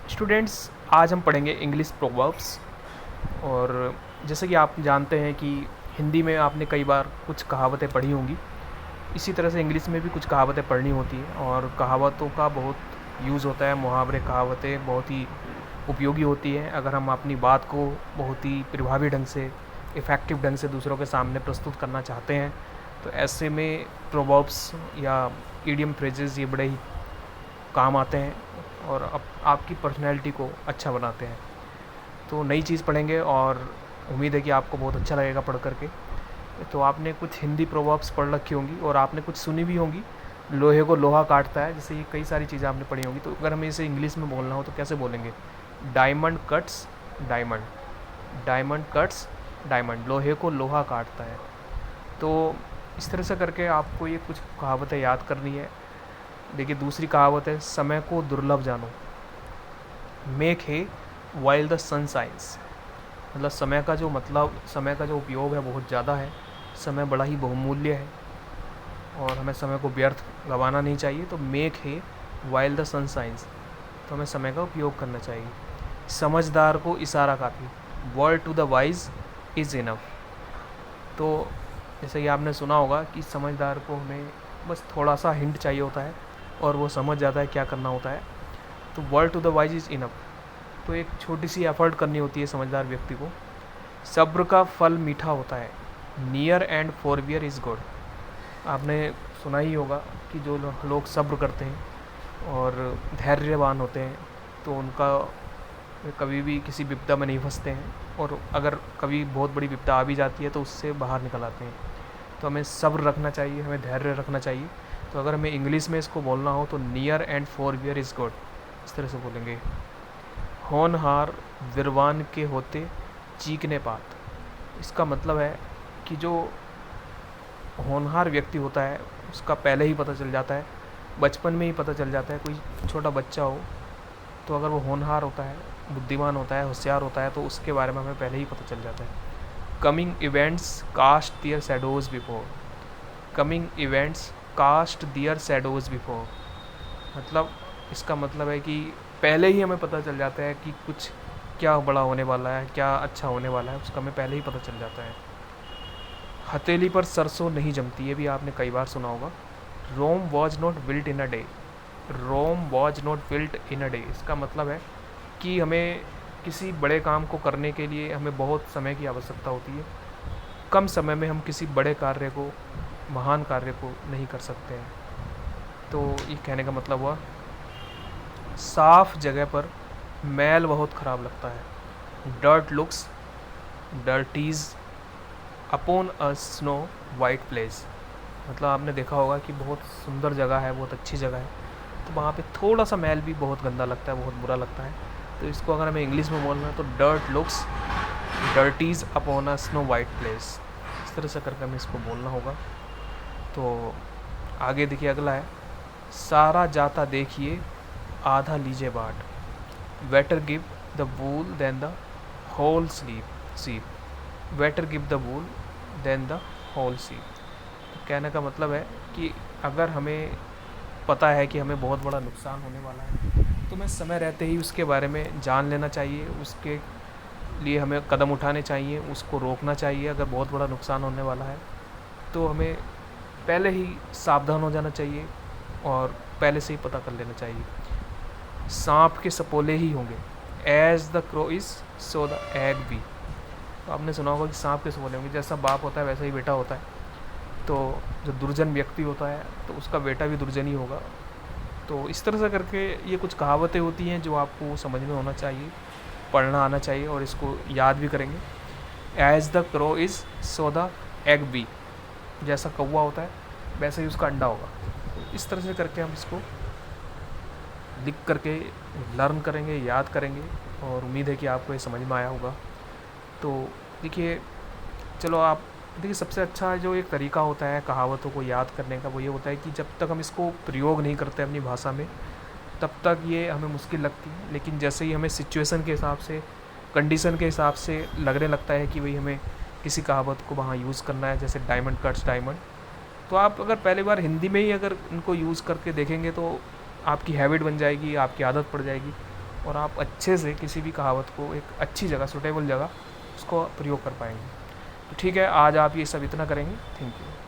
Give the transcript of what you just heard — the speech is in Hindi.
स्टूडेंट्स, आज हम पढ़ेंगे इंग्लिश प्रोवर्ब्स। और जैसे कि आप जानते हैं कि हिंदी में आपने कई बार कुछ कहावतें पढ़ी होंगी, इसी तरह से इंग्लिश में भी कुछ कहावतें पढ़नी होती हैं। और कहावतों का बहुत यूज़ होता है। मुहावरे, कहावतें बहुत ही उपयोगी होती हैं अगर हम अपनी बात को बहुत ही प्रभावी ढंग से, इफ़ेक्टिव ढंग से दूसरों के सामने प्रस्तुत करना चाहते हैं। तो ऐसे में प्रोवर्ब्स या इडियम फ्रेजेस ये बड़े ही काम आते हैं और आपकी पर्सनैलिटी को अच्छा बनाते हैं। तो नई चीज़ पढ़ेंगे और उम्मीद है कि आपको बहुत अच्छा लगेगा पढ़ करके। तो आपने कुछ हिंदी प्रोवर्ब्स पढ़ रखी होंगी और आपने कुछ सुनी भी होंगी, लोहे को लोहा काटता है, जैसे ये कई सारी चीज़ें आपने पढ़ी होंगी। तो अगर हमें इसे इंग्लिश में बोलना हो तो कैसे बोलेंगे? Diamond cuts diamond, diamond cuts diamond, लोहे को लोहा काटता है। तो इस तरह से करके आपको ये कुछ कहावतें याद करनी है। देखिए, दूसरी कहावत है, समय को दुर्लभ जानो, मेक है वाइल द सन साइंस। मतलब समय का जो उपयोग है बहुत ज़्यादा है। समय बड़ा ही बहुमूल्य है और हमें समय को व्यर्थ गंवाना नहीं चाहिए। तो मेक है वाइल द सन साइंस, तो हमें समय का उपयोग करना चाहिए। समझदार को इशारा काफ़ी, word to the wise is enough. तो जैसे कि आपने सुना होगा कि समझदार को हमें बस थोड़ा सा हिंट चाहिए होता है और वो समझ जाता है क्या करना होता है। तो word to the wise is enough. तो एक छोटी सी एफर्ट करनी होती है समझदार व्यक्ति को। सब्र का फल मीठा होता है, नियर एंड फॉरवियर इज़ गुड। आपने सुना ही होगा कि जो लोग सब्र करते हैं और धैर्यवान होते हैं तो उनका कभी भी किसी विपदा में नहीं फंसते हैं, और अगर कभी बहुत बड़ी विपदा आ भी जाती है तो उससे बाहर निकल आते हैं। तो हमें सब्र रखना चाहिए, हमें धैर्य रखना चाहिए। तो अगर हमें इंग्लिश में इसको बोलना हो तो नियर एंड फॉरवियर इज़ गुड, इस तरह से बोलेंगे। होनहार विरवान के होते चीकने पात। इसका मतलब है कि जो होनहार व्यक्ति होता है उसका पहले ही पता चल जाता है, बचपन में ही पता चल जाता है। कोई छोटा बच्चा हो तो अगर वो होनहार होता है, बुद्धिमान होता है, होशियार होता है, तो उसके बारे में हमें पहले ही पता चल जाता है। Coming events cast their shadows before, coming events cast their shadows before. मतलब इसका मतलब है कि पहले ही हमें पता चल जाता है कि कुछ क्या बड़ा होने वाला है, क्या अच्छा होने वाला है, उसका हमें पहले ही पता चल जाता है। हथेली पर सरसों नहीं जमती, ये भी आपने कई बार सुना होगा। Rome was not built in a day, Rome was not built in a day. इसका मतलब है कि हमें किसी बड़े काम को करने के लिए हमें बहुत समय की आवश्यकता होती है। कम समय में हम किसी बड़े कार्य को, महान कार्य को नहीं कर सकते हैं। तो ये कहने का मतलब हुआ, साफ जगह पर मैल बहुत ख़राब लगता है। Dirt looks dirtiest upon a snow white place. मतलब आपने देखा होगा कि बहुत सुंदर जगह है, बहुत अच्छी जगह है, तो वहाँ पे थोड़ा सा मैल भी बहुत गंदा लगता है, बहुत बुरा लगता है। तो इसको अगर हमें इंग्लिश में बोलना है तो dirt looks dirtiest upon a snow white place, इस तरह से करके हमें इसको बोलना होगा। तो आगे देखिए, अगला है, सारा जाता देखिए आधा लीजिए बाट, better give the wool than the whole sheep, better give the wool than the whole sheep. तो कहने का मतलब है कि अगर हमें पता है कि हमें बहुत बड़ा नुकसान होने वाला है तो हमें समय रहते ही उसके बारे में जान लेना चाहिए, उसके लिए हमें कदम उठाने चाहिए, उसको रोकना चाहिए। अगर बहुत बड़ा नुकसान होने वाला है तो हमें पहले ही सावधान हो जाना चाहिए और पहले से ही पता कर लेना चाहिए। सांप के सपोले ही होंगे, as the crow is so the egg be. तो आपने सुना होगा कि सांप के सपोले होंगे, जैसा बाप होता है वैसा ही बेटा होता है। तो जो दुर्जन व्यक्ति होता है तो उसका बेटा भी दुर्जन ही होगा। तो इस तरह से करके ये कुछ कहावतें होती हैं जो आपको समझ में होना चाहिए, पढ़ना आना चाहिए, और इसको याद भी करेंगे। As the crow is so the egg be, जैसा कौवा होता है वैसे ही उसका अंडा होगा। तो इस तरह से करके हम इसको लिख करके लर्न करेंगे, याद करेंगे, और उम्मीद है कि आपको ये समझ में आया होगा। तो देखिए, चलो आप देखिए, सबसे अच्छा जो एक तरीका होता है कहावतों को याद करने का वो ये होता है कि जब तक हम इसको प्रयोग नहीं करते अपनी भाषा में तब तक ये हमें मुश्किल लगती है। लेकिन जैसे ही हमें सिचुएशन के हिसाब से, कंडीशन के हिसाब से लगने लगता है कि भाई हमें किसी कहावत को वहाँ यूज़ करना है, जैसे डायमंड कट्स डायमंड, तो आप अगर पहली बार हिंदी में ही अगर इनको यूज़ करके देखेंगे तो आपकी हैबिट बन जाएगी, आपकी आदत पड़ जाएगी, और आप अच्छे से किसी भी कहावत को एक अच्छी जगह, सूटेबल जगह उसको प्रयोग कर पाएंगे। तो ठीक है, आज आप ये सब इतना करेंगे। Thank you.